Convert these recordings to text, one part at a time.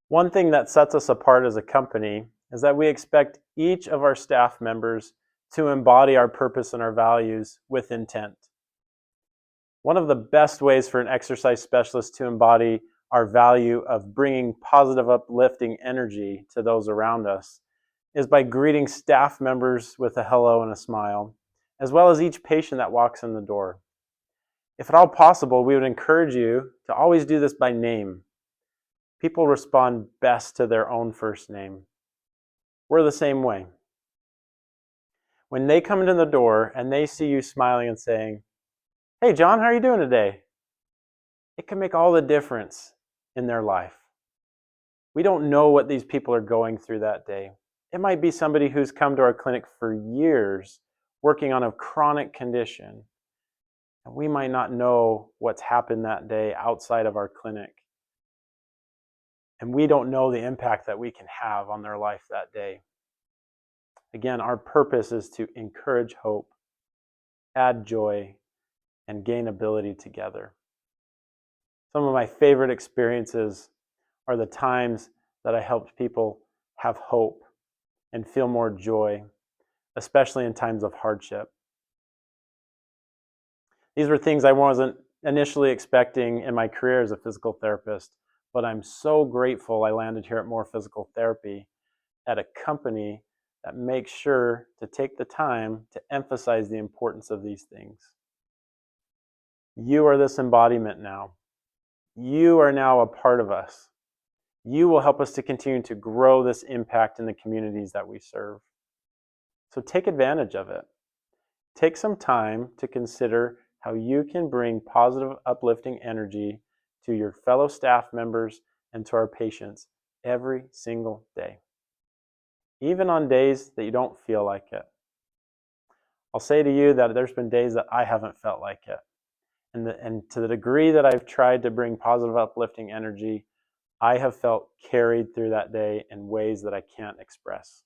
One thing that sets us apart as a company is that we expect each of our staff members to embody our purpose and our values with intent. One of the best ways for an exercise specialist to embody our value of bringing positive, uplifting energy to those around us is by greeting staff members with a hello and a smile, as well as each patient that walks in the door. If at all possible, we would encourage you to always do this by name. People respond best to their own first name. We're the same way. When they come into the door and they see you smiling and saying, "Hey John, how are you doing today?" it can make all the difference in their life. We don't know what these people are going through that day. It might be somebody who's come to our clinic for years working on a chronic condition. And we might not know what's happened that day outside of our clinic. And we don't know the impact that we can have on their life that day. Again, our purpose is to encourage hope, add joy, and gain ability together. Some of my favorite experiences are the times that I helped people have hope and feel more joy, especially in times of hardship. These were things I wasn't initially expecting in my career as a physical therapist, but I'm so grateful I landed here at More Physical Therapy at a company that makes sure to take the time to emphasize the importance of these things. You are this embodiment now. You are now a part of us. You will help us to continue to grow this impact in the communities that we serve. So take advantage of it. Take some time to consider how you can bring positive, uplifting energy to your fellow staff members and to our patients every single day, even on days that you don't feel like it. I'll say to you that there's been days that I haven't felt like it. And to the degree that I've tried to bring positive, uplifting energy, I have felt carried through that day in ways that I can't express.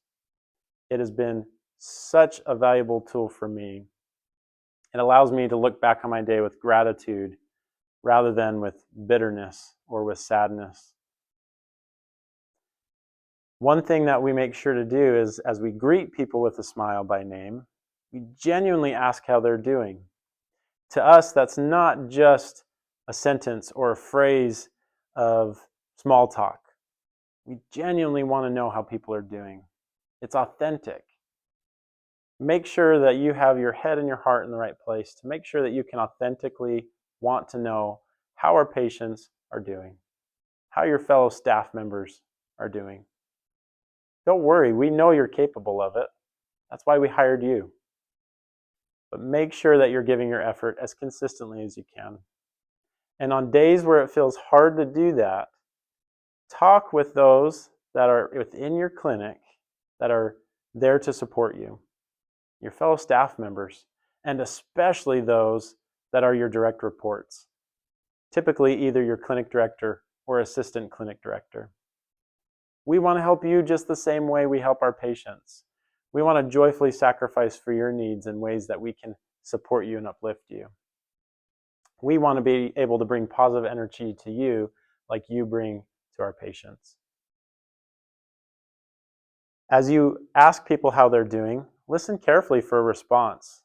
It has been such a valuable tool for me. It allows me to look back on my day with gratitude rather than with bitterness or with sadness. One thing that we make sure to do is, as we greet people with a smile by name, we genuinely ask how they're doing. To us, that's not just a sentence or a phrase of small talk. We genuinely want to know how people are doing. It's authentic. Make sure that you have your head and your heart in the right place to make sure that you can authentically want to know how our patients are doing, how your fellow staff members are doing. Don't worry, we know you're capable of it. That's why we hired you. But make sure that you're giving your effort as consistently as you can. And on days where it feels hard to do that, talk with those that are within your clinic that are there to support you, your fellow staff members, and especially those that are your direct reports, typically either your clinic director or assistant clinic director. We want to help you just the same way we help our patients. We want to joyfully sacrifice for your needs in ways that we can support you and uplift you. We want to be able to bring positive energy to you like you bring to our patients. As you ask people how they're doing, listen carefully for a response.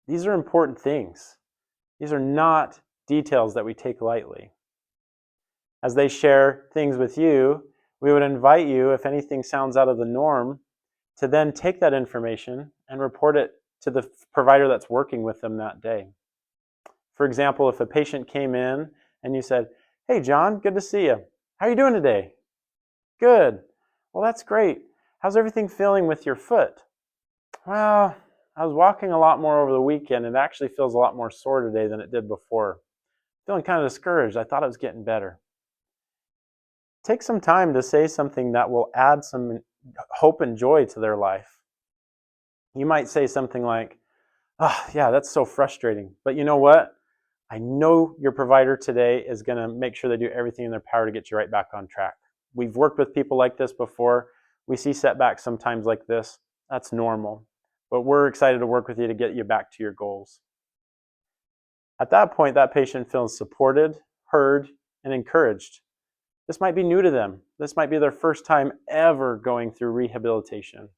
These are important things. These are not details that we take lightly. As they share things with you, we would invite you, if anything sounds out of the norm, to then take that information and report it to the provider that's working with them that day. For example, if a patient came in and you said, "Hey John, good to see you. How are you doing today?" "Good." "Well, that's great. How's everything feeling with your foot?" "Well, I was walking a lot more over the weekend. It actually feels a lot more sore today than it did before. Feeling kind of discouraged. I thought it was getting better." Take some time to say something that will add some hope and joy to their life. You might say something like, "Oh, yeah, that's so frustrating. But you know what? I know your provider today is going to make sure they do everything in their power to get you right back on track. We've worked with people like this before. We see setbacks sometimes like this. That's normal. But we're excited to work with you to get you back to your goals." At that point, that patient feels supported, heard, and encouraged. This might be new to them. This might be their first time ever going through rehabilitation.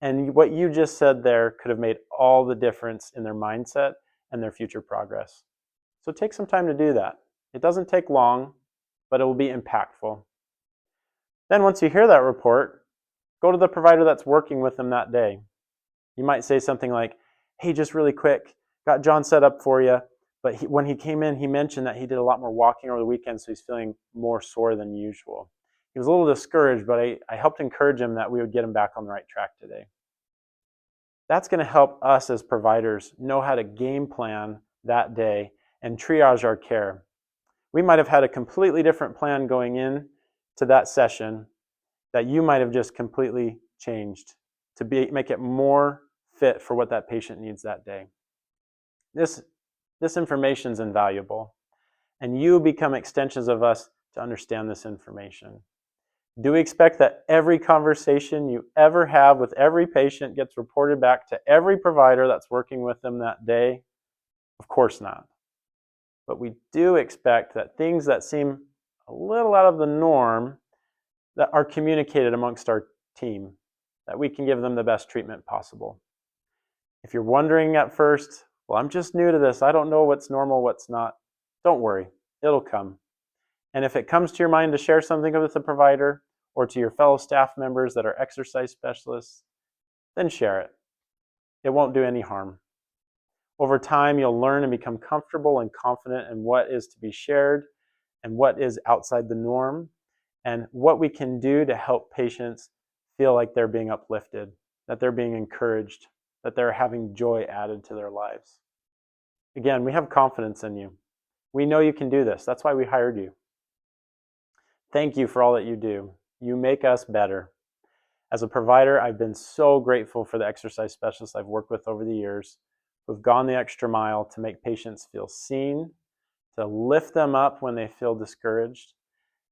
And what you just said there could have made all the difference in their mindset and their future progress. So take some time to do that. It doesn't take long, but it will be impactful. Then once you hear that report, go to the provider that's working with them that day. You might say something like, hey, just really quick, got John set up for you, but when he came in, he mentioned that he did a lot more walking over the weekend, so he's feeling more sore than usual. He was a little discouraged, but I helped encourage him that we would get him back on the right track today. That's going to help us as providers know how to game plan that day and triage our care. We might have had a completely different plan going in to that session that you might have just completely changed to make it more fit for what that patient needs that day. This information is invaluable, and you become extensions of us to understand this information. Do we expect that every conversation you ever have with every patient gets reported back to every provider that's working with them that day? Of course not. But we do expect that things that seem a little out of the norm that are communicated amongst our team, that we can give them the best treatment possible. If you're wondering at first, well, I'm just new to this, I don't know what's normal, what's not, don't worry, it'll come. And if it comes to your mind to share something with the provider or to your fellow staff members that are exercise specialists, then share it. It won't do any harm. Over time, you'll learn and become comfortable and confident in what is to be shared and what is outside the norm, and what we can do to help patients feel like they're being uplifted, that they're being encouraged, that they're having joy added to their lives. Again, we have confidence in you. We know you can do this. That's why we hired you. Thank you for all that you do. You make us better. As a provider, I've been so grateful for the exercise specialists I've worked with over the years who've gone the extra mile to make patients feel seen, to lift them up when they feel discouraged,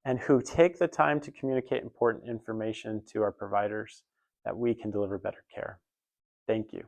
and who take the time to communicate important information to our providers that we can deliver better care. Thank you.